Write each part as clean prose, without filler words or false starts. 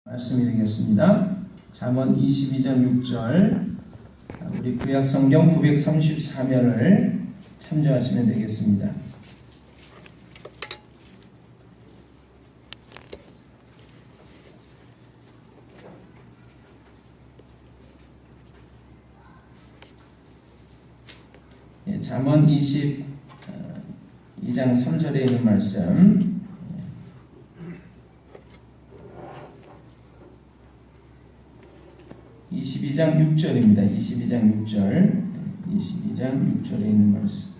말씀이 되겠습니다. 잠언 22장 6절, 우리 구약성경 934면을 참조하시면 되겠습니다. 잠언 22장 3절에 있는 말씀, 22장 6절입니다. 22장 6절, 22장 6절에 있는 말씀.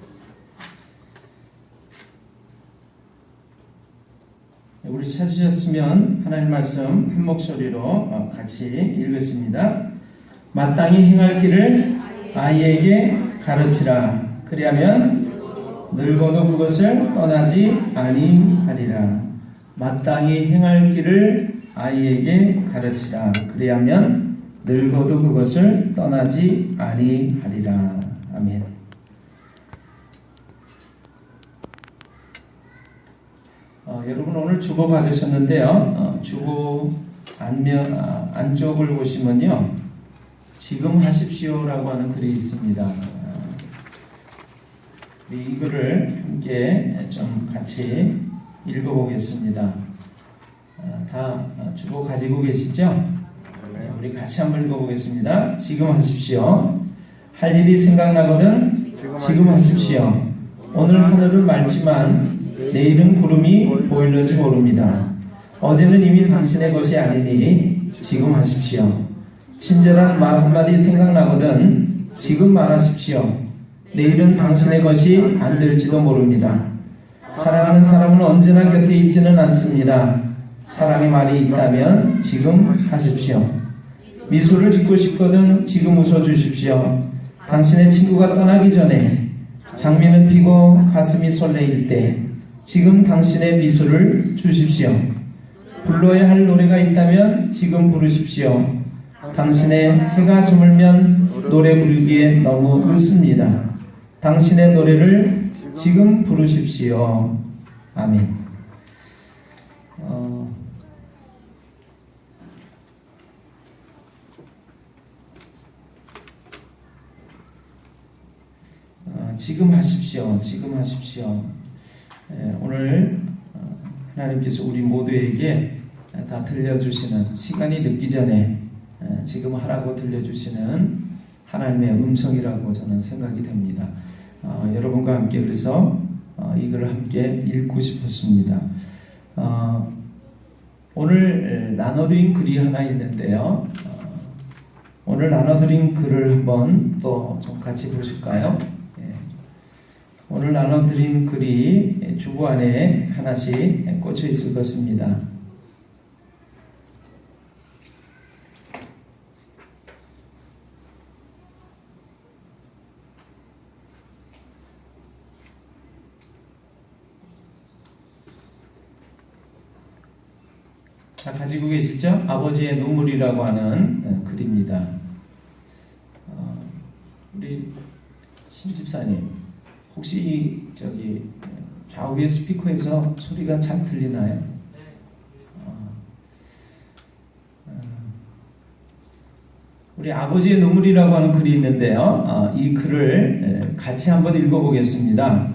우리 찾으셨으면 하나님 말씀 한 목소리로 같이 읽겠습니다. 마땅히 행할 길을 아이에게 가르치라. 그리하면 늙어도 그것을 떠나지 아니하리라. 마땅히 행할 길을 아이에게 가르치라. 그리하면 늙어도 그것을 떠나지 아니하리라. 아멘. 여러분 오늘 주보 받으셨는데요. 주보 안쪽을 보시면요, 지금 하십시오라고 하는 글이 있습니다. 이 글을 함께 좀 같이 읽어보겠습니다. 다 주보 가지고 계시죠? 우리 같이 한번 읽어보겠습니다. 지금 하십시오. 할 일이 생각나거든 지금 하십시오. 오늘 하늘은 맑지만 내일은 구름이 보일는지 모릅니다. 어제는 이미 당신의 것이 아니니 지금 하십시오. 친절한 말 한마디 생각나거든 지금 말하십시오. 내일은 당신의 것이 안 될지도 모릅니다. 사랑하는 사람은 언제나 곁에 있지는 않습니다. 사랑의 말이 있다면 지금 하십시오. 미소를 짓고 싶거든 지금 웃어주십시오. 당신의 친구가 떠나기 전에 장미는 피고 가슴이 설레일 때 지금 당신의 미소를 주십시오. 불러야 할 노래가 있다면 지금 부르십시오. 당신의 해가 저물면 노래 부르기에 너무 늦습니다. 당신의 노래를 지금 부르십시오. 아멘. 지금 하십시오. 지금 하십시오. 오늘 하나님께서 우리 모두에게 다 들려주시는, 시간이 늦기 전에 지금 하라고 들려주시는 하나님의 음성이라고 저는 생각이 됩니다. 여러분과 함께 그래서 이걸 함께 읽고 싶었습니다. 오늘 나눠드린 글이 하나 있는데요. 오늘 나눠드린 글을 한번 또 좀 같이 보실까요? 오늘 나눠드린 글이 주보 안에 하나씩 꽂혀 있을 것입니다. 다 가지고 계시죠? 아버지의 눈물이라고 하는 글입니다. 우리 신집사님, 혹시 저기 좌우의 스피커에서 소리가 잘 들리나요? 우리 아버지의 눈물이라고 하는 글이 있는데요. 이 글을 같이 한번 읽어보겠습니다.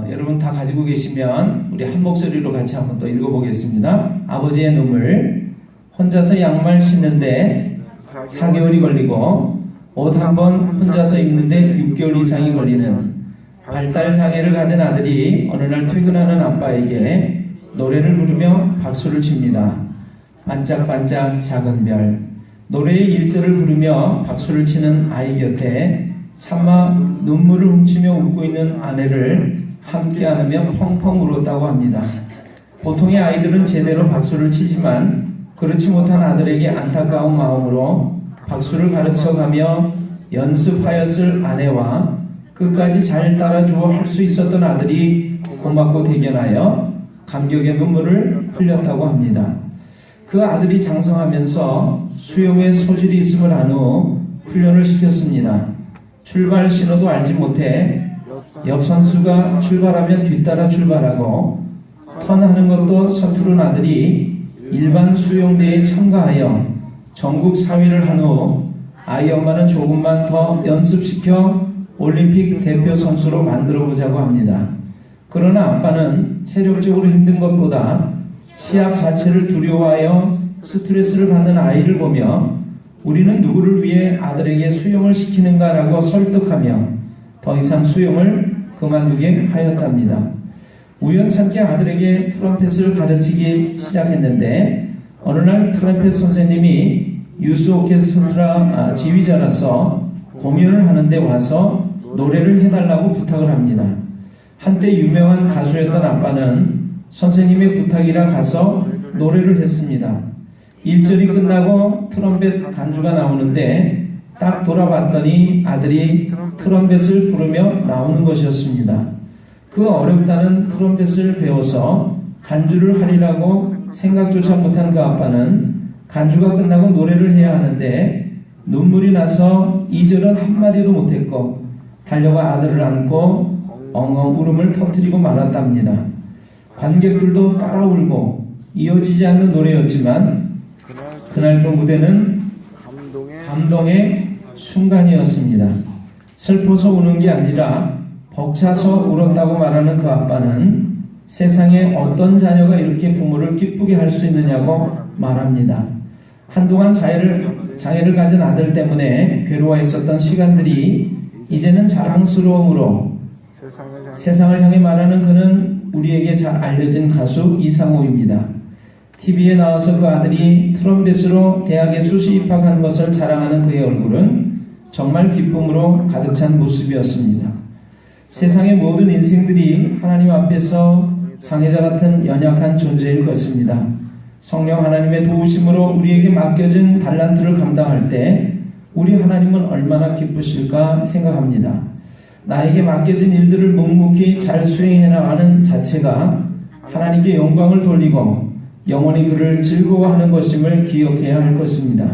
여러분 다 가지고 계시면 우리 한 목소리로 같이 한번 또 읽어보겠습니다. 아버지의 눈물. 혼자서 양말 신는데 4개월이 걸리고 옷 한 번 혼자서 입는데 6개월 이상이 걸리는 발달 장애를 가진 아들이 어느 날 퇴근하는 아빠에게 노래를 부르며 박수를 칩니다. 반짝반짝 작은 별. 노래의 1절을 부르며 박수를 치는 아이 곁에 차마 눈물을 훔치며 웃고 있는 아내를 함께 안으며 펑펑 울었다고 합니다. 보통의 아이들은 제대로 박수를 치지만 그렇지 못한 아들에게 안타까운 마음으로 박수를 가르쳐가며 연습하였을 아내와 끝까지 잘 따라주어 할 수 있었던 아들이 고맙고 대견하여 감격의 눈물을 흘렸다고 합니다. 그 아들이 장성하면서 수영에 소질이 있음을 안 후 훈련을 시켰습니다. 출발 신호도 알지 못해 옆 선수가 출발하면 뒤따라 출발하고 턴하는 것도 서투른 아들이 일반 수영대회에 참가하여 전국 4위를 한 후 아이 엄마는 조금만 더 연습시켜 올림픽 대표 선수로 만들어 보자고 합니다. 그러나 아빠는 체력적으로 힘든 것보다 시합 자체를 두려워하여 스트레스를 받는 아이를 보며 우리는 누구를 위해 아들에게 수영을 시키는가라고 설득하며 더 이상 수영을 그만두게 하였답니다. 우연찮게 아들에게 트럼펫을 가르치기 시작했는데 어느 날 트럼펫 선생님이 유스 오케스트라 지휘자라서 공연을 하는데 와서 노래를 해달라고 부탁을 합니다. 한때 유명한 가수였던 아빠는 선생님의 부탁이라 가서 노래를 했습니다. 일절이 끝나고 트럼펫 간주가 나오는데 딱 돌아봤더니 아들이 트럼펫을 부르며 나오는 것이었습니다. 그 어렵다는 트럼펫을 배워서 간주를 하리라고 생각조차 못한 그 아빠는 간주가 끝나고 노래를 해야 하는데 눈물이 나서 2절은 한마디도 못했고 달려가 아들을 안고 엉엉 울음을 터뜨리고 말았답니다. 관객들도 따라 울고 이어지지 않는 노래였지만 그날 그 무대는 감동의 순간이었습니다. 슬퍼서 우는 게 아니라 벅차서 울었다고 말하는 그 아빠는 세상에 어떤 자녀가 이렇게 부모를 기쁘게 할 수 있느냐고 말합니다. 한동안 장애를 가진 아들 때문에 괴로워했었던 시간들이 이제는 자랑스러움으로 세상을 향해 말하는 그는 우리에게 잘 알려진 가수 이상우입니다. TV에 나와서 그 아들이 트럼펫으로 대학에 수시 입학한 것을 자랑하는 그의 얼굴은 정말 기쁨으로 가득 찬 모습이었습니다. 세상의 모든 인생들이 하나님 앞에서 장애자 같은 연약한 존재일 것입니다. 성령 하나님의 도우심으로 우리에게 맡겨진 달란트를 감당할 때 우리 하나님은 얼마나 기쁘실까 생각합니다. 나에게 맡겨진 일들을 묵묵히 잘 수행해 나가는 자체가 하나님께 영광을 돌리고 영원히 그를 즐거워하는 것임을 기억해야 할 것입니다.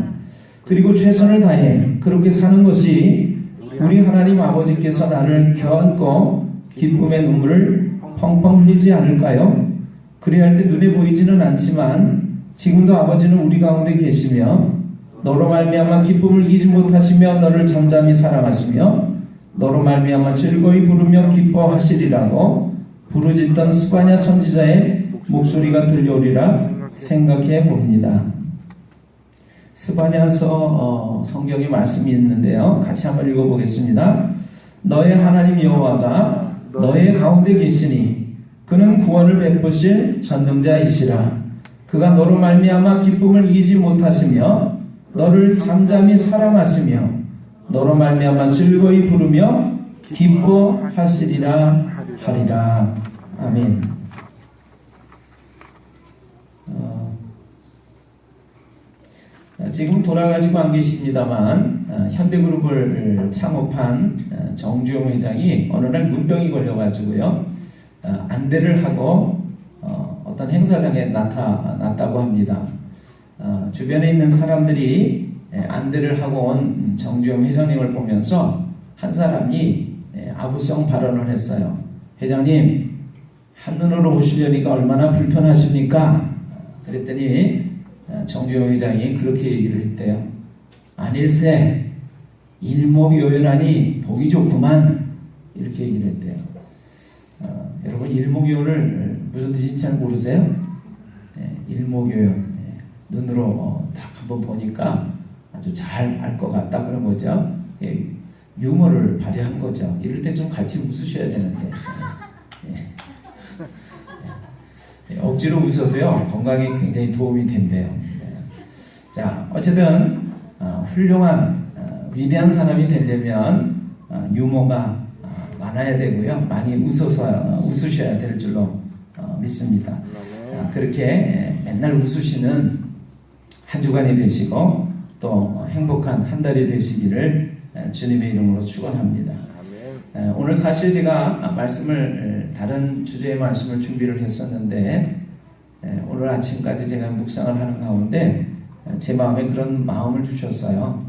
그리고 최선을 다해 그렇게 사는 것이 우리 하나님 아버지께서 나를 껴안고 기쁨의 눈물을 펑펑 흘리지 않을까요? 그래야 할 때 눈에 보이지는 않지만 지금도 아버지는 우리 가운데 계시며 너로 말미암아 기쁨을 이기지 못하시며 너를 잠잠히 사랑하시며 너로 말미암아 즐거이 부르며 기뻐하시리라고 부르짖던 스바냐 선지자의 목소리가 들려오리라 생각해 봅니다. 스바냐서 성경에 말씀이 있는데요. 같이 한번 읽어보겠습니다. 너의 하나님 여호와가 너의 가운데 계시니 그는 구원을 베푸실 전능자이시라. 그가 너로 말미암아 기쁨을 이기지 못하시며 너를 잠잠히 사랑하시며 너로 말미암아 즐거이 부르며 기뻐하시리라 하리라. 아멘. 지금 돌아가시고 안 계십니다만 현대그룹을 창업한 정주영 회장이 어느 날 눈병이 걸려가지고요 안대를 하고 어떤 행사장에 나타났다고 합니다. 주변에 있는 사람들이 안대를 하고 온 정주영 회장님을 보면서 한 사람이 아부성 발언을 했어요. 회장님, 한눈으로 보시려니까 얼마나 불편하십니까? 그랬더니 정주영 회장이 그렇게 얘기를 했대요. 아닐세, 일목요연하니 보기 좋구만. 이렇게 얘기를 했대요. 여러분, 일목요연을 무슨 뜻인지 잘 모르세요? 일목요연. 눈으로 딱 한번 보니까 아주 잘 알 것 같다 그런 거죠. 유머를 발휘한 거죠. 이럴 때 좀 같이 웃으셔야 되는데 억지로 웃어도요 건강에 굉장히 도움이 된대요. 자, 어쨌든 훌륭한 위대한 사람이 되려면 유머가 많아야 되고요. 많이 웃으셔야 될 줄로 믿습니다. 그렇게 맨날 웃으시는 한 주간이 되시고 또 행복한 한 달이 되시기를 주님의 이름으로 축원합니다. 오늘 사실 제가 다른 주제의 말씀을 준비를 했었는데 오늘 아침까지 제가 묵상을 하는 가운데 제 마음에 그런 마음을 주셨어요.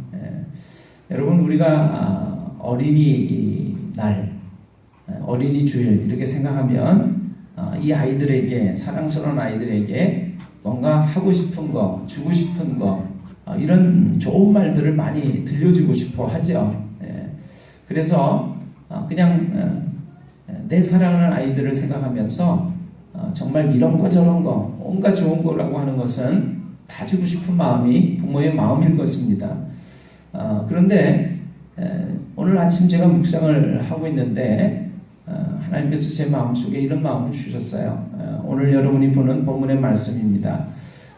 여러분, 우리가 어린이날, 어린이 주일 이렇게 생각하면 이 아이들에게, 사랑스러운 아이들에게 뭔가 하고 싶은 거, 주고 싶은 거, 이런 좋은 말들을 많이 들려주고 싶어 하죠. 그래서 그냥 내 사랑하는 아이들을 생각하면서 정말 이런 거 저런 거 온갖 좋은 거라고 하는 것은 다 주고 싶은 마음이 부모의 마음일 것입니다. 그런데 오늘 아침 제가 묵상을 하고 있는데 하나님께서 제 마음속에 이런 마음을 주셨어요. 오늘 여러분이 보는 본문의 말씀입니다.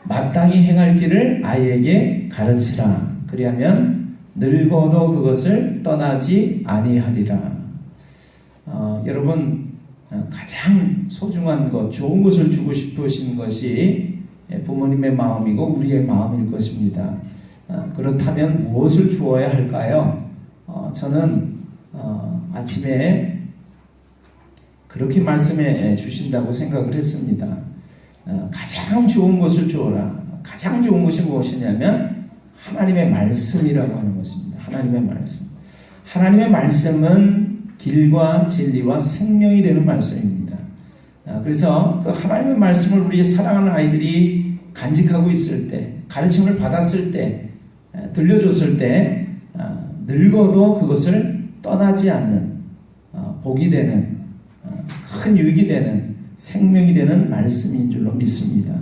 마땅히 행할 길을 아이에게 가르치라. 그리하면 늙어도 그것을 떠나지 아니하리라. 여러분 가장 소중한 것, 좋은 것을 주고 싶으신 것이 부모님의 마음이고 우리의 마음일 것입니다. 그렇다면 무엇을 주어야 할까요? 저는 아침에 그렇게 말씀해 주신다고 생각을 했습니다. 가장 좋은 것을 주어라. 가장 좋은 것이 무엇이냐면 하나님의 말씀이라고 하는 것입니다. 하나님의 말씀. 하나님의 말씀은 길과 진리와 생명이 되는 말씀입니다. 그래서 그 하나님의 말씀을 우리 사랑하는 아이들이 간직하고 있을 때, 가르침을 받았을 때, 들려줬을 때 늙어도 그것을 떠나지 않는 복이 되는 큰 유익이 되는 생명이 되는 말씀인 줄로 믿습니다.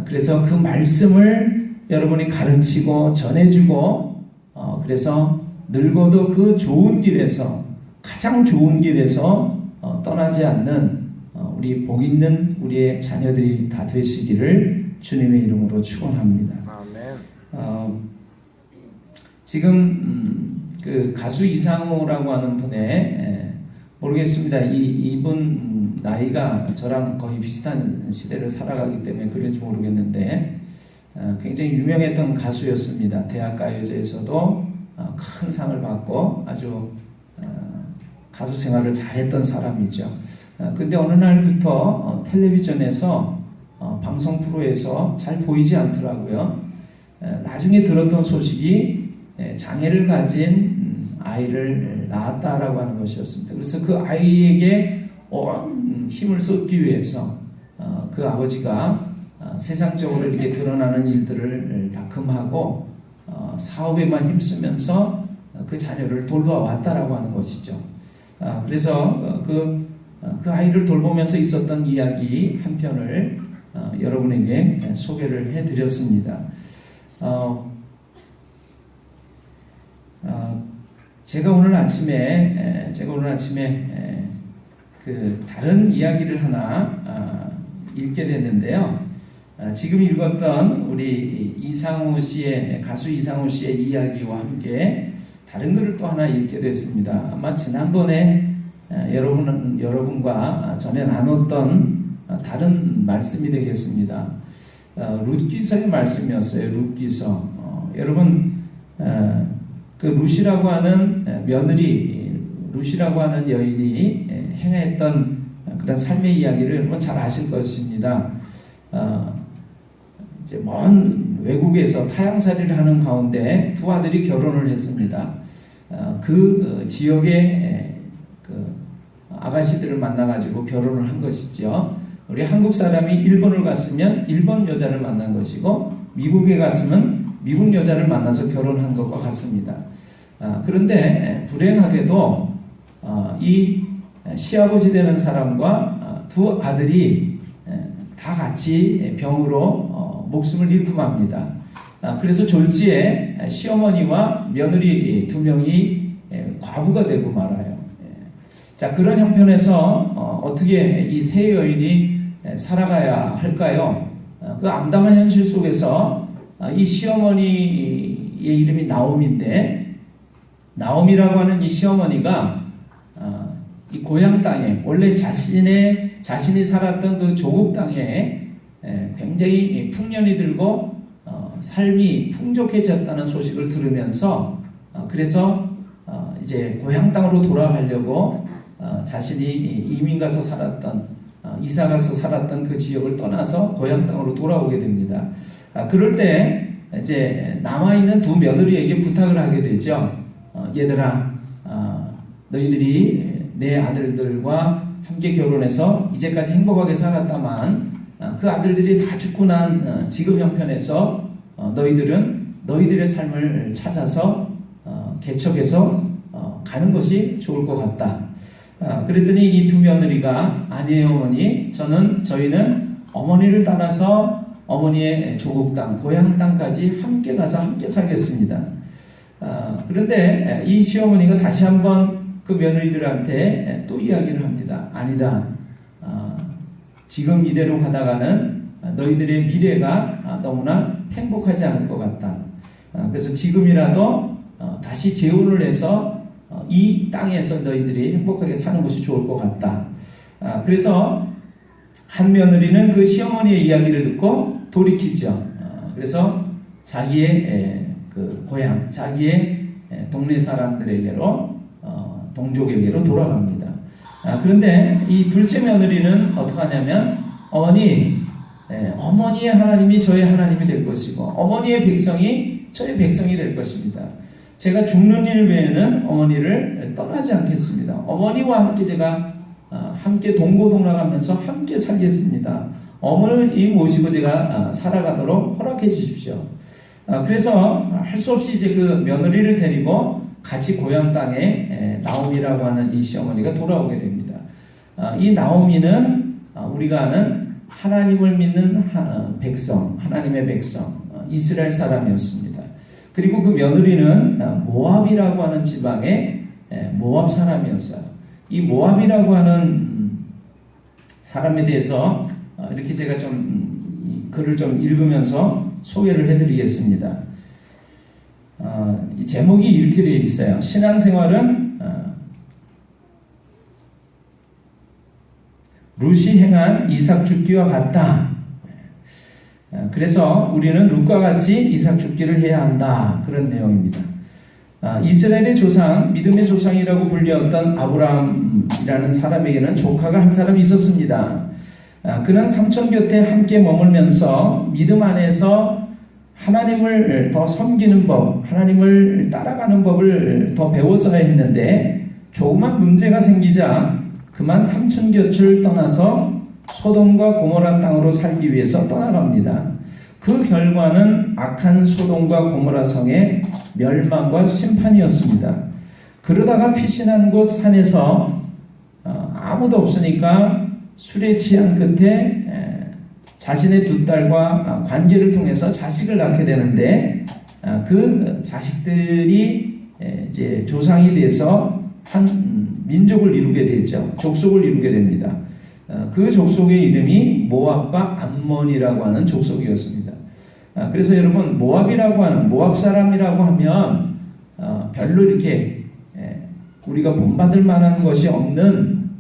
그래서 그 말씀을 여러분이 가르치고 전해주고 그래서 늙어도 그 좋은 길에서 가장 좋은 길에서 떠나지 않는 우리 복 있는 우리의 자녀들이 다 되시기를 주님의 이름으로 축원합니다. 지금 그 가수 이상우라고 하는 분의 모르겠습니다. 이분 나이가 저랑 거의 비슷한 시대를 살아가기 때문에 그런지 모르겠는데 굉장히 유명했던 가수였습니다. 대학가요제에서도 큰 상을 받고 아주 가수 생활을 잘했던 사람이죠. 근데 어느 날부터 텔레비전에서 방송 프로에서 잘 보이지 않더라고요. 나중에 들었던 소식이 장애를 가진 아이를 낳았다라고 하는 것이었습니다. 그래서 그 아이에게 온 힘을 쏟기 위해서 그 아버지가 세상적으로 이렇게 드러나는 일들을 다 금하고 사업에만 힘쓰면서 그 자녀를 돌봐왔다라고 하는 것이죠. 그래서 그 아이를 돌보면서 있었던 이야기 한 편을 여러분에게 소개를 해드렸습니다. 제가 오늘 아침에 그 다른 이야기를 하나 읽게 됐는데요. 지금 읽었던 우리 가수 이상우 씨의 이야기와 함께 다른 글을 또 하나 읽게 됐습니다. 아마 지난번에 여러분과 전에 나눴던 다른 말씀이 되겠습니다. 룻기서의 말씀이었어요. 룻기서. 여러분 그 룻이라고 하는 며느리, 룻이라고 하는 여인이 행했던 그런 삶의 이야기를 여러분 잘 아실 것입니다. 이제 먼 외국에서 타향살이를 하는 가운데 두 아들이 결혼을 했습니다. 그 지역의 그 아가씨들을 만나가지고 결혼을 한 것이죠. 우리 한국 사람이 일본을 갔으면 일본 여자를 만난 것이고 미국에 갔으면 미국 여자를 만나서 결혼한 것과 같습니다. 그런데 불행하게도 이 시아버지 되는 사람과 두 아들이 다 같이 병으로 목숨을 잃고 맙니다. 그래서 졸지에 시어머니와 며느리 두 명이 과부가 되고 말아요. 자, 그런 형편에서 어떻게 이 세 여인이 살아가야 할까요? 그 암담한 현실 속에서 이 시어머니의 이름이 나옴인데, 나옴이라고 하는 이 시어머니가 이 고향 땅에, 원래 자신이 살았던 그 조국 땅에 굉장히 풍년이 들고 삶이 풍족해졌다는 소식을 들으면서 그래서 이제 고향 땅으로 돌아가려고 자신이 이민 가서 살았던 이사 가서 살았던 그 지역을 떠나서 고향 땅으로 돌아오게 됩니다. 그럴 때 이제 남아 있는 두 며느리에게 부탁을 하게 되죠. 얘들아, 너희들이 내 아들들과 함께 결혼해서 이제까지 행복하게 살았다만 그 아들들이 다 죽고 난 지금 형편에서 너희들은 너희들의 삶을 찾아서 개척해서 가는 것이 좋을 것 같다. 그랬더니 이 두 며느리가 아니에요 어머니, 저희는 어머니를 따라서 어머니의 조국 땅, 고향 땅까지 함께 가서 함께 살겠습니다. 그런데 이 시어머니가 다시 한번 그 며느리들한테 또 이야기를 합니다. 아니다. 지금 이대로 가다가는 너희들의 미래가 너무나 행복하지 않을 것 같다. 그래서 지금이라도 다시 재혼을 해서 이 땅에서 너희들이 행복하게 사는 것이 좋을 것 같다. 그래서 한 며느리는 그 시어머니의 이야기를 듣고 돌이키죠. 그래서 자기의 그 고향, 자기의 동네 사람들에게로 동족에게로 돌아갑니다. 그런데 이 둘째 며느리는 어떻게 하냐면 어머니의 하나님이 저의 하나님이 될 것이고 어머니의 백성이 저의 백성이 될 것입니다. 제가 죽는 일 외에는 어머니를 떠나지 않겠습니다. 어머니와 함께 제가 함께 동고동락하면서 함께 살겠습니다. 어머니 모시고 제가 살아가도록 허락해 주십시오. 그래서 할 수 없이 이제 그 며느리를 데리고 같이 고향 땅에 나오미라고 하는 이 시어머니가 돌아오게 됩니다. 이 나오미는 우리가 아는 하나님을 믿는 백성, 하나님의 백성, 이스라엘 사람이었습니다. 그리고 그 며느리는 모압이라고 하는 지방의 모압 사람이었어요. 이 모압이라고 하는 사람에 대해서 이렇게 제가 좀 글을 좀 읽으면서 소개를 해드리겠습니다. 이 제목이 이렇게 되어 있어요. 신앙생활은 룻이 행한 이삭 죽기와 같다. 그래서 우리는 룻과 같이 이삭 죽기를 해야 한다. 그런 내용입니다. 이스라엘의 조상, 믿음의 조상이라고 불렸던 아브라함이라는 사람에게는 조카가 한 사람이 있었습니다. 그는 삼촌 곁에 함께 머물면서 믿음 안에서 하나님을 더 섬기는 법, 하나님을 따라가는 법을 더 배웠어야 했는데 조그만 문제가 생기자 그만 삼촌 곁을 떠나서 소돔과 고모라 땅으로 살기 위해서 떠나갑니다. 그 결과는 악한 소돔과 고모라 성의 멸망과 심판이었습니다. 그러다가 피신한 곳 산에서 아무도 없으니까 술에 취한 끝에 자신의 두 딸과 관계를 통해서 자식을 낳게 되는데 그 자식들이 이제 조상이 돼서 한 민족을 이루게 되죠. 족속을 이루게 됩니다. 그 족속의 이름이 모압과 암몬이라고 하는 족속이었습니다. 그래서 여러분 모압이라고 하는 모압 사람이라고 하면 별로 이렇게 우리가 본받을 만한 것이 없는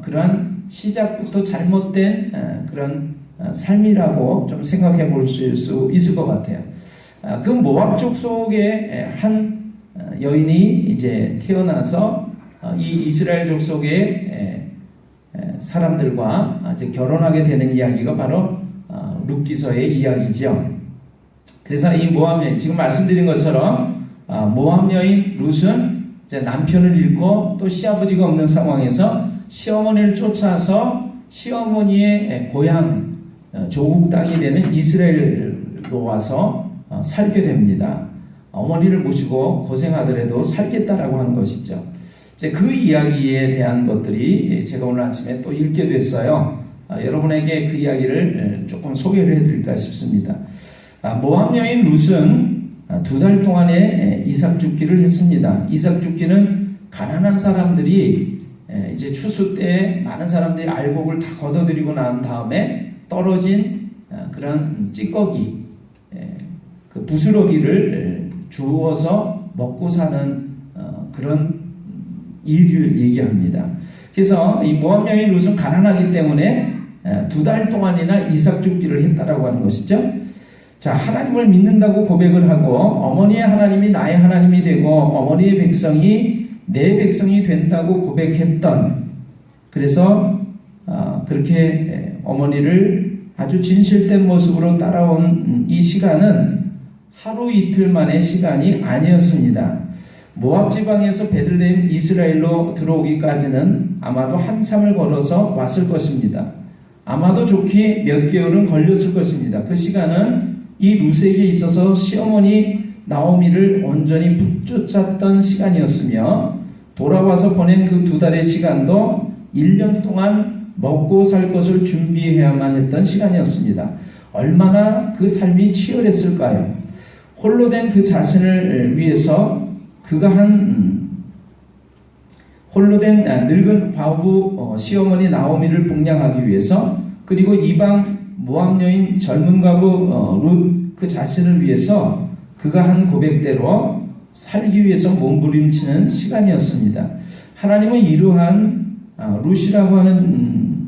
그러한 시작부터 잘못된 그런 삶이라고 좀 생각해 볼 수 있을 것 같아요. 그 모압 족속의 한 여인이 이제 태어나서 이 이스라엘 족속의 사람들과 이제 결혼하게 되는 이야기가 바로 룻기서의 이야기죠. 그래서 이 모압 여인, 지금 말씀드린 것처럼 모압 여인 룻은 이제 남편을 잃고 또 시아버지가 없는 상황에서 시어머니를 쫓아서 시어머니의 고향 조국 땅이 되는 이스라엘로 와서 살게 됩니다. 어머니를 모시고 고생하더라도 살겠다라고 하는 것이죠. 이제 그 이야기에 대한 것들이 제가 오늘 아침에 또 읽게 됐어요. 여러분에게 그 이야기를 조금 소개를 해드릴까 싶습니다. 모압 여인 룻은 2달 동안에 이삭 죽기를 했습니다. 이삭 죽기는 가난한 사람들이 이제 추수 때 많은 사람들이 알곡을 다 걷어들이고 난 다음에 떨어진 그런 찌꺼기, 그 부스러기를 주워서 먹고 사는 그런 일을 얘기합니다. 그래서 이 모압 여인 룻은 가난하기 때문에 2달 동안이나 이삭 죽기를 했다라고 하는 것이죠. 자, 하나님을 믿는다고 고백을 하고 어머니의 하나님이 나의 하나님이 되고 어머니의 백성이 내 백성이 된다고 고백했던, 그래서 그렇게 어머니를 아주 진실된 모습으로 따라온 이 시간은 하루 이틀 만의 시간이 아니었습니다. 모압 지방에서 베들레헴 이스라엘로 들어오기까지는 아마도 한참을 걸어서 왔을 것입니다. 아마도 좋게 몇 개월은 걸렸을 것입니다. 그 시간은 이 룻에게 있어서 시어머니 나오미를 온전히 붙쫓았던 시간이었으며 돌아와서 보낸 그 2달의 시간도 1년 동안 먹고 살 것을 준비해야만 했던 시간이었습니다. 얼마나 그 삶이 치열했을까요? 홀로 된 그 자신을 위해서 그가 홀로 된 늙은 과부 시어머니 나오미를 복양하기 위해서 그리고 이방 모압 여인 젊은 과부 룻 그 자신을 위해서 그가 한 고백대로 살기 위해서 몸부림치는 시간이었습니다. 하나님은 이러한 룻이라고 하는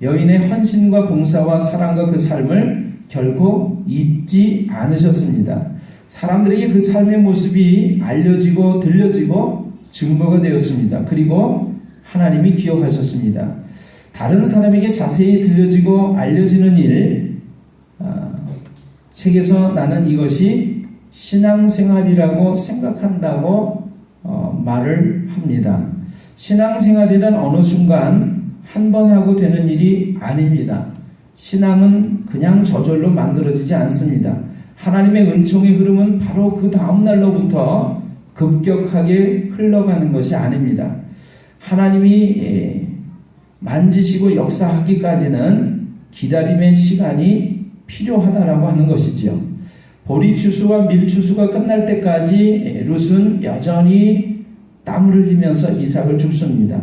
여인의 헌신과 봉사와 사랑과 그 삶을 결코 잊지 않으셨습니다. 사람들에게 그 삶의 모습이 알려지고 들려지고 증거가 되었습니다. 그리고 하나님이 기억하셨습니다. 다른 사람에게 자세히 들려지고 알려지는 일, 책에서 나는 이것이 신앙생활이라고 생각한다고 말을 합니다. 신앙생활이란 어느 순간 한 번 하고 되는 일이 아닙니다. 신앙은 그냥 저절로 만들어지지 않습니다. 하나님의 은총의 흐름은 바로 그 다음 날로부터 급격하게 흘러가는 것이 아닙니다. 하나님이 만지시고 역사하기까지는 기다림의 시간이 필요하다라고 하는 것이지요. 보리 추수와 밀 추수가 끝날 때까지 룻은 여전히 땀을 흘리면서 이삭을 줍습니다.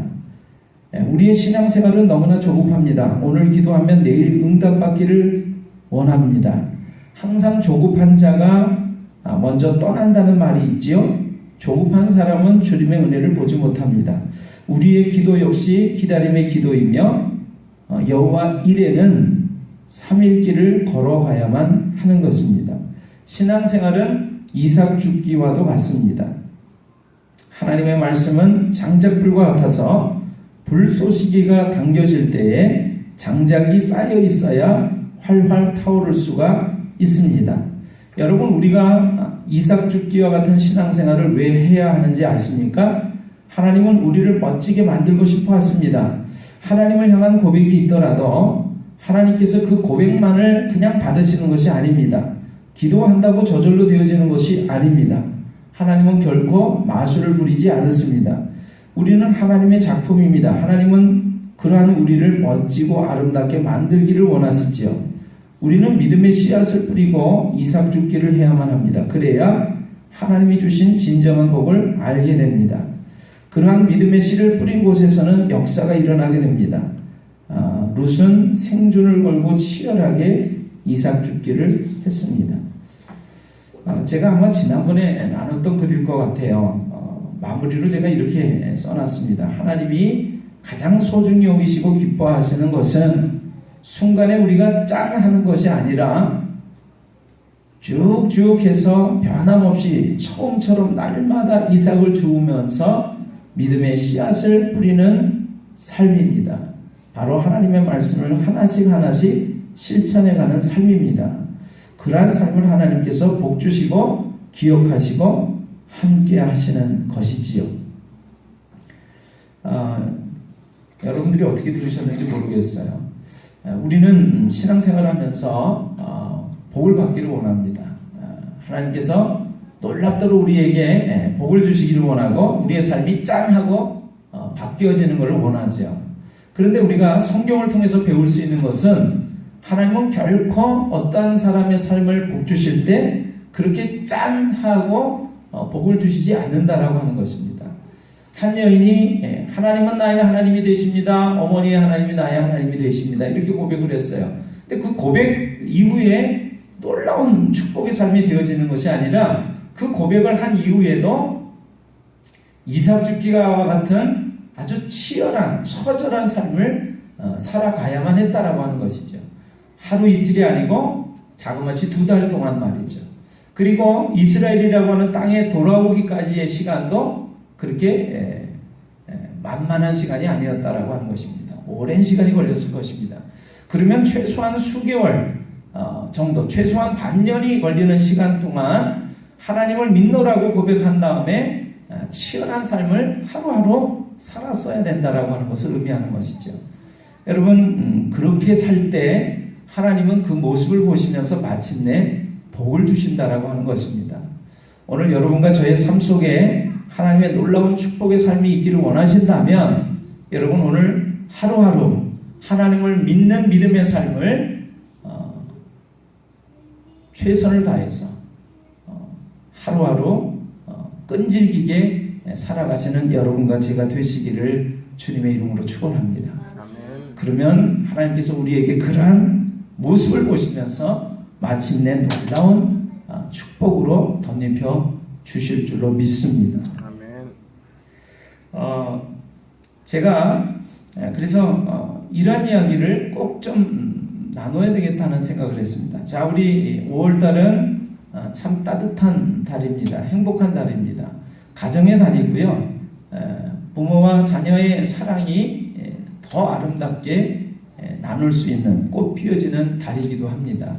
우리의 신앙생활은 너무나 조급합니다. 오늘 기도하면 내일 응답받기를 원합니다. 항상 조급한 자가 먼저 떠난다는 말이 있지요. 조급한 사람은 주님의 은혜를 보지 못합니다. 우리의 기도 역시 기다림의 기도이며 여호와 일에는 3일 길을 걸어가야만 하는 것입니다. 신앙생활은 이삭 줍기와도 같습니다. 하나님의 말씀은 장작불과 같아서 불쏘시개가 당겨질 때에 장작이 쌓여 있어야 활활 타오를 수가 있습니다. 여러분, 우리가 이삭 줍기와 같은 신앙생활을 왜 해야 하는지 아십니까? 하나님은 우리를 멋지게 만들고 싶어 하십니다. 하나님을 향한 고백이 있더라도 하나님께서 그 고백만을 그냥 받으시는 것이 아닙니다. 기도한다고 저절로 되어지는 것이 아닙니다. 하나님은 결코 마술을 부리지 않으십니다. 우리는 하나님의 작품입니다. 하나님은 그러한 우리를 멋지고 아름답게 만들기를 원하시지요. 우리는 믿음의 씨앗을 뿌리고 이삭 줍기를 해야만 합니다. 그래야 하나님이 주신 진정한 복을 알게 됩니다. 그러한 믿음의 씨를 뿌린 곳에서는 역사가 일어나게 됩니다. 룻은 생존을 걸고 치열하게 이삭 줍기를 했습니다. 제가 아마 지난번에 나눴던 글일 것 같아요. 마무리로 제가 이렇게 써놨습니다. 하나님이 가장 소중히 여기시고 기뻐하시는 것은 순간에 우리가 짠 하는 것이 아니라 쭉쭉 해서 변함없이 처음처럼 날마다 이삭을 주우면서 믿음의 씨앗을 뿌리는 삶입니다. 바로 하나님의 말씀을 하나씩 하나씩 실천해가는 삶입니다. 그러한 삶을 하나님께서 복 주시고 기억하시고 함께 하시는 것이지요. 여러분들이 어떻게 들으셨는지 모르겠어요. 우리는 신앙생활하면서 복을 받기를 원합니다. 하나님께서 놀랍도록 우리에게 복을 주시기를 원하고 우리의 삶이 짠하고 바뀌어지는 것을 원하죠. 그런데 우리가 성경을 통해서 배울 수 있는 것은 하나님은 결코 어떤 사람의 삶을 복 주실 때 그렇게 짠하고 복을 주시지 않는다라고 하는 것입니다. 한 여인이 하나님은 나의 하나님이 되십니다. 어머니의 하나님이 나의 하나님이 되십니다. 이렇게 고백을 했어요. 근데 그 고백 이후에 놀라운 축복의 삶이 되어지는 것이 아니라 그 고백을 한 이후에도 이삭 줍기와 같은 아주 치열한 처절한 삶을 살아가야만 했다라고 하는 것이죠. 하루 이틀이 아니고 자그마치 2달 동안 말이죠. 그리고 이스라엘이라고 하는 땅에 돌아오기까지의 시간도 그렇게 만만한 시간이 아니었다라고 하는 것입니다. 오랜 시간이 걸렸을 것입니다. 그러면 최소한 수개월 정도, 최소한 반년이 걸리는 시간 동안 하나님을 믿노라고 고백한 다음에 치열한 삶을 하루하루 살았어야 된다라고 하는 것을 의미하는 것이죠. 여러분 그렇게 살 때 하나님은 그 모습을 보시면서 마침내 복을 주신다라고 하는 것입니다. 오늘 여러분과 저의 삶 속에 하나님의 놀라운 축복의 삶이 있기를 원하신다면 여러분 오늘 하루하루 하나님을 믿는 믿음의 삶을 최선을 다해서 하루하루 끈질기게 살아가시는 여러분과 제가 되시기를 주님의 이름으로 축원합니다. 그러면 하나님께서 우리에게 그러한 모습을 보시면서 마침내 놀라운 축복으로 덧입혀 주실 줄로 믿습니다. 제가 그래서 이런 이야기를 꼭 좀 나눠야 되겠다는 생각을 했습니다. 자, 우리 5월달은 참 따뜻한 달입니다. 행복한 달입니다. 가정의 달이고요. 부모와 자녀의 사랑이 더 아름답게 나눌 수 있는 꽃 피어지는 달이기도 합니다.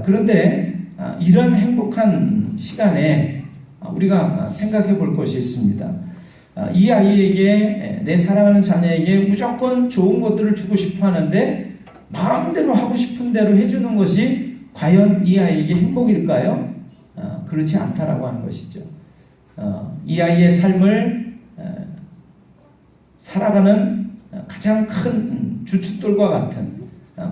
그런데 이런 행복한 시간에 우리가 생각해 볼 것이 있습니다. 이 아이에게, 내 사랑하는 자녀에게 무조건 좋은 것들을 주고 싶어 하는데 마음대로 하고 싶은 대로 해주는 것이 과연 이 아이에게 행복일까요? 그렇지 않다라고 하는 것이죠. 이 아이의 삶을 살아가는 가장 큰 주춧돌과 같은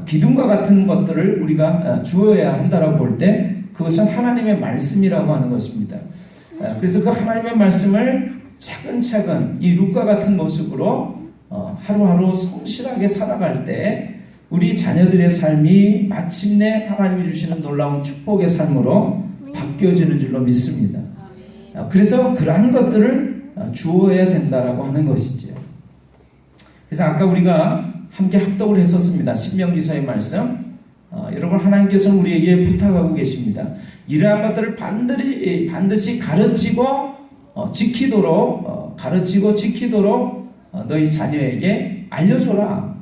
기둥과 같은 것들을 우리가 주어야 한다라고 볼 때 그것은 하나님의 말씀이라고 하는 것입니다. 그래서 그 하나님의 말씀을 차근차근 이 룻과 같은 모습으로 하루하루 성실하게 살아갈 때 우리 자녀들의 삶이 마침내 하나님이 주시는 놀라운 축복의 삶으로 바뀌어지는 줄로 믿습니다. 그래서 그러한 것들을 주어야 된다라고 하는 것이죠. 그래서 아까 우리가 함께 합독을 했었습니다. 신명기서의 말씀. 여러분 하나님께서는 우리에게 부탁하고 계십니다. 이러한 것들을 반드시 가르치고 지키도록 너희 자녀에게 알려줘라.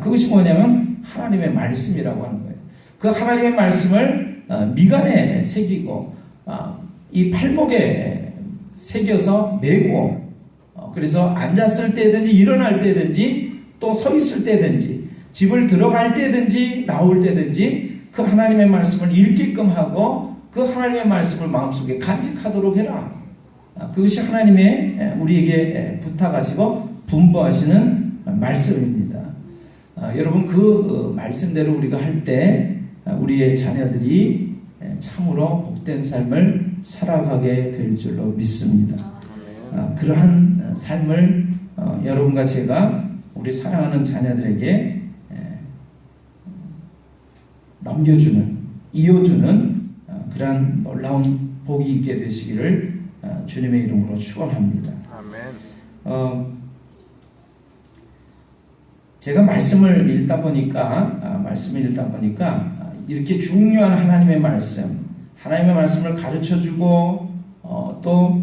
그것이 뭐냐면 하나님의 말씀이라고 하는 거예요. 그 하나님의 말씀을 미간에 새기고 이 팔목에 새겨서 메고 그래서 앉았을 때든지 일어날 때든지 또 서 있을 때든지 집을 들어갈 때든지 나올 때든지 그 하나님의 말씀을 읽게끔 하고 그 하나님의 말씀을 마음속에 간직하도록 해라. 그것이 하나님의 우리에게 부탁하시고 분부하시는 말씀입니다. 여러분 그 말씀대로 우리가 할 때 우리의 자녀들이 참으로 복된 삶을 살아가게 될 줄로 믿습니다. 그러한 삶을 여러분과 제가 우리 사랑하는 자녀들에게 넘겨주는, 이어주는 그러한 놀라운 복이 있게 되시기를 주님의 이름으로 축원합니다. 제가 말씀을 읽다 보니까 이렇게 중요한 하나님의 말씀을 가르쳐주고 또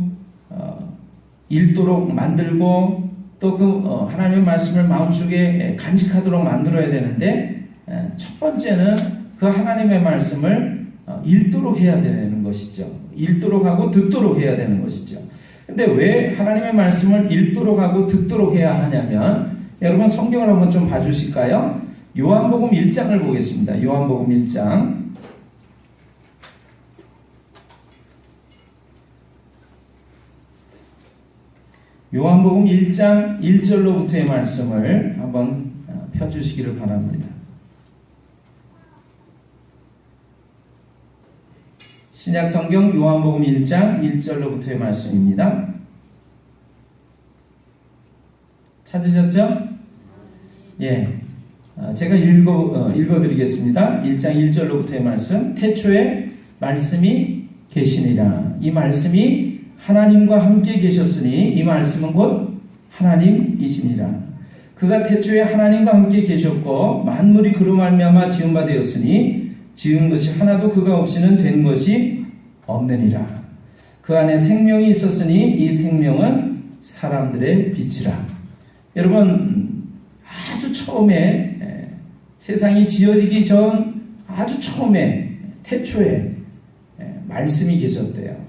읽도록 만들고 또 그 하나님의 말씀을 마음속에 간직하도록 만들어야 되는데 첫 번째는 그 하나님의 말씀을 읽도록 해야 되는 것이죠. 읽도록 하고 듣도록 해야 되는 것이죠. 근데 왜 하나님의 말씀을 읽도록 하고 듣도록 해야 하냐면 여러분 성경을 한번 좀 봐주실까요? 요한복음 1장을 보겠습니다. 요한복음 1장. 요한복음 1장 1절로부터의 말씀을 한번 펴주시기를 바랍니다. 신약성경 요한복음 1장 1절로부터의 말씀입니다. 찾으셨죠? 예. 제가 읽어드리겠습니다. 1장 1절로부터의 말씀. 태초에 말씀이 계시니라. 이 말씀이 하나님과 함께 계셨으니 이 말씀은 곧 하나님이시니라. 그가 태초에 하나님과 함께 계셨고 만물이 그로 말미암아 지은 바 되었으니 지은 것이 하나도 그가 없이는 된 것이 없느니라. 그 안에 생명이 있었으니 이 생명은 사람들의 빛이라. 여러분 아주 처음에 세상이 지어지기 전 아주 처음에 태초에 말씀이 계셨대요.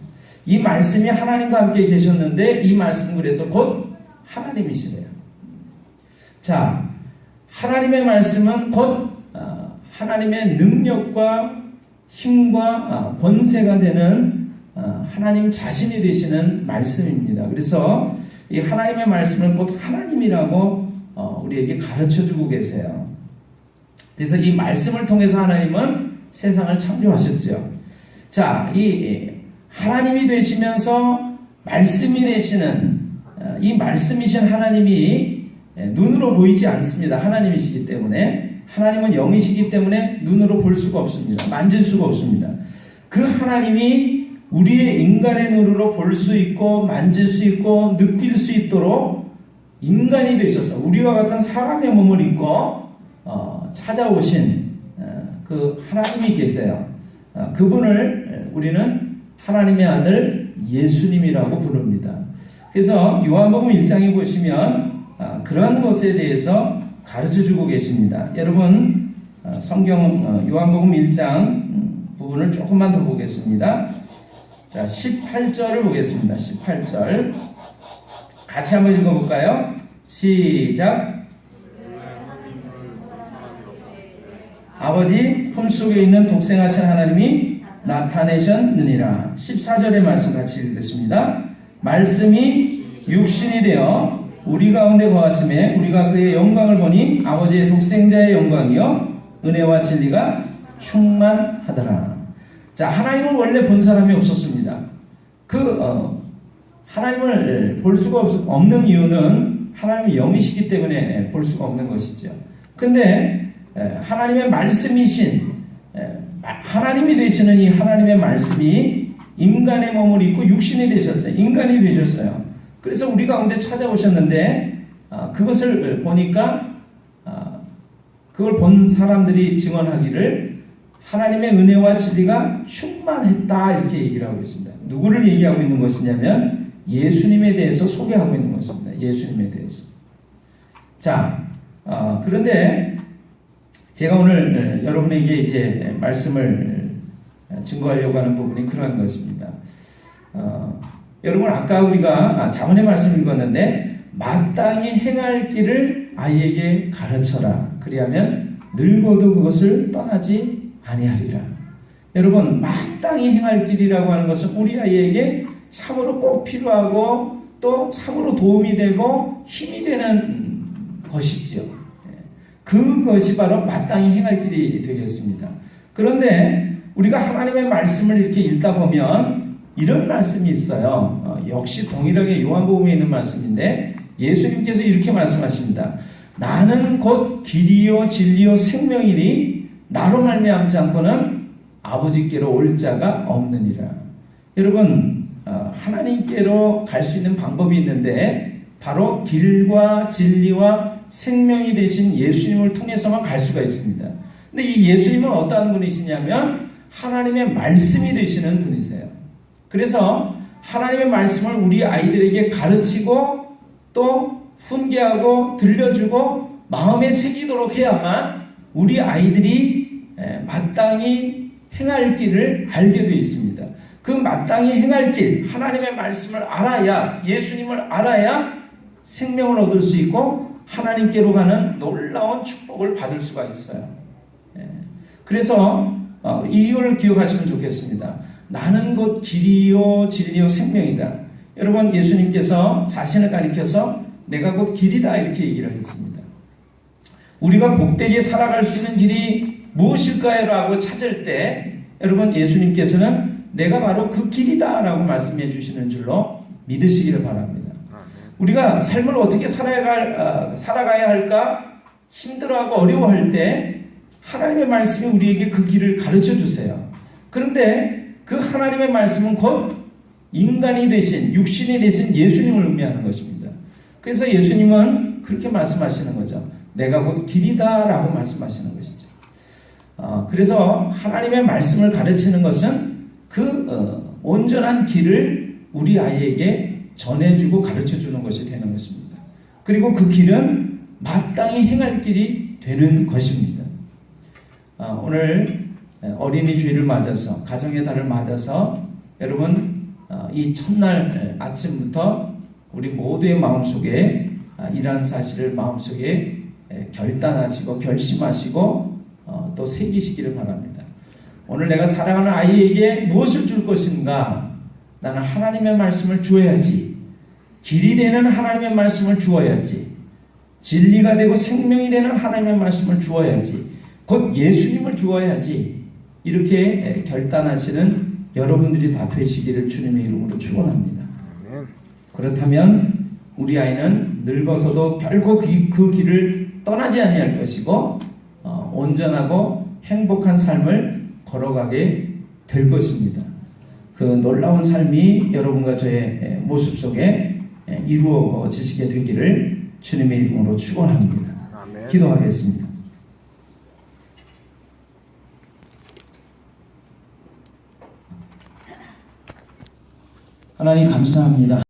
이 말씀이 하나님과 함께 계셨는데 이 말씀은 그래서 곧 하나님이시래요. 자, 하나님의 말씀은 곧 하나님의 능력과 힘과 권세가 되는 하나님 자신이 되시는 말씀입니다. 그래서 이 하나님의 말씀을 곧 하나님이라고 우리에게 가르쳐주고 계세요. 그래서 이 말씀을 통해서 하나님은 세상을 창조하셨죠. 자, 이 하나님이 되시면서 말씀이 되시는 이 말씀이신 하나님이 눈으로 보이지 않습니다. 하나님이시기 때문에. 하나님은 영이시기 때문에 눈으로 볼 수가 없습니다. 만질 수가 없습니다. 그 하나님이 우리의 인간의 눈으로 볼 수 있고 만질 수 있고 느낄 수 있도록 인간이 되셔서 우리와 같은 사람의 몸을 입고 찾아오신 그 하나님이 계세요. 그분을 우리는 하나님의 아들 예수님이라고 부릅니다. 그래서 요한복음 1장에 보시면 그러한 것에 대해서 가르쳐주고 계십니다. 여러분 성경 요한복음 1장 부분을 조금만 더 보겠습니다. 자, 18절을 보겠습니다. 18절 같이 한번 읽어볼까요? 시작. 아버지 품속에 있는 독생하신 하나님이 나타내셨느니라. 14절의 말씀 같이 읽겠습니다. 말씀이 육신이 되어 우리 가운데 거하심에 우리가 그의 영광을 보니 아버지의 독생자의 영광이요 은혜와 진리가 충만하더라. 자, 하나님을 원래 본 사람이 없었습니다. 하나님을 볼 수가 없는 이유는 하나님이 영이시기 때문에 볼 수가 없는 것이죠. 근데 하나님의 말씀이신 하나님이 되시는 이 하나님의 말씀이 인간의 몸을 입고 육신이 되셨어요. 인간이 되셨어요. 그래서 우리 가운데 찾아오셨는데 그것을 보니까 그걸 본 사람들이 증언하기를 하나님의 은혜와 진리가 충만했다 이렇게 얘기를 하고 있습니다. 누구를 얘기하고 있는 것이냐면 예수님에 대해서 소개하고 있는 것입니다. 예수님에 대해서. 자, 그런데 제가 오늘 여러분에게 이제 말씀을 증거하려고 하는 부분이 그러한 것입니다. 여러분 아까 우리가 자문의 말씀 읽었는데 마땅히 행할 길을 아이에게 가르쳐라. 그리하면 늙어도 그것을 떠나지 아니하리라. 여러분 마땅히 행할 길이라고 하는 것은 우리 아이에게 참으로 꼭 필요하고 또 참으로 도움이 되고 힘이 되는 것이지요. 그것이 바로 마땅히 행할 길이 되겠습니다. 그런데 우리가 하나님의 말씀을 이렇게 읽다 보면 이런 말씀이 있어요. 역시 동일하게 요한복음에 있는 말씀인데 예수님께서 이렇게 말씀하십니다. 나는 곧 길이요 진리요 생명이니 나로 말미암지 않고는 아버지께로 올 자가 없느니라. 여러분 하나님께로 갈 수 있는 방법이 있는데 바로 길과 진리와 생명이 되신 예수님을 통해서만 갈 수가 있습니다. 근데 이 예수님은 어떠한 분이시냐면 하나님의 말씀이 되시는 분이세요. 그래서 하나님의 말씀을 우리 아이들에게 가르치고 또 훈계하고 들려주고 마음에 새기도록 해야만 우리 아이들이 마땅히 행할 길을 알게 되어 있습니다. 그 마땅히 행할 길, 하나님의 말씀을 알아야, 예수님을 알아야 생명을 얻을 수 있고 하나님께로 가는 놀라운 축복을 받을 수가 있어요. 그래서 이유를 기억하시면 좋겠습니다. 나는 곧 길이요 진리요 생명이다. 여러분 예수님께서 자신을 가리켜서 내가 곧 길이다 이렇게 얘기를 했습니다. 우리가 복되게 살아갈 수 있는 길이 무엇일까요? 라고 찾을 때 여러분 예수님께서는 내가 바로 그 길이다 라고 말씀해 주시는 줄로 믿으시기를 바랍니다. 우리가 삶을 어떻게 살아가야 할까 힘들어하고 어려워할 때 하나님의 말씀이 우리에게 그 길을 가르쳐 주세요. 그런데 그 하나님의 말씀은 곧 인간이 되신 육신이 되신 예수님을 의미하는 것입니다. 그래서 예수님은 그렇게 말씀하시는 거죠. 내가 곧 길이다 라고 말씀하시는 것이죠. 그래서 하나님의 말씀을 가르치는 것은 그 온전한 길을 우리 아이에게 전해주고 가르쳐주는 것이 되는 것입니다. 그리고 그 길은 마땅히 행할 길이 되는 것입니다. 오늘 어린이 주일을 맞아서 가정의 달을 맞아서 여러분 이 첫날 아침부터 우리 모두의 마음속에 이러한 사실을 마음속에 결단하시고 결심하시고 또 새기시기를 바랍니다. 오늘 내가 사랑하는 아이에게 무엇을 줄 것인가? 나는 하나님의 말씀을 주어야지. 길이 되는 하나님의 말씀을 주어야지. 진리가 되고 생명이 되는 하나님의 말씀을 주어야지. 곧 예수님을 주어야지. 이렇게 결단하시는 여러분들이 다 되시기를 주님의 이름으로 축원합니다. 그렇다면 우리 아이는 늙어서도 결코 그 길을 떠나지 아니할 것이고 온전하고 행복한 삶을 걸어가게 될 것입니다. 그 놀라운 삶이 여러분과 저의 모습 속에 이루어지시게 되기를 주님의 이름으로 축원합니다. 아멘. 기도하겠습니다. 하나님 감사합니다.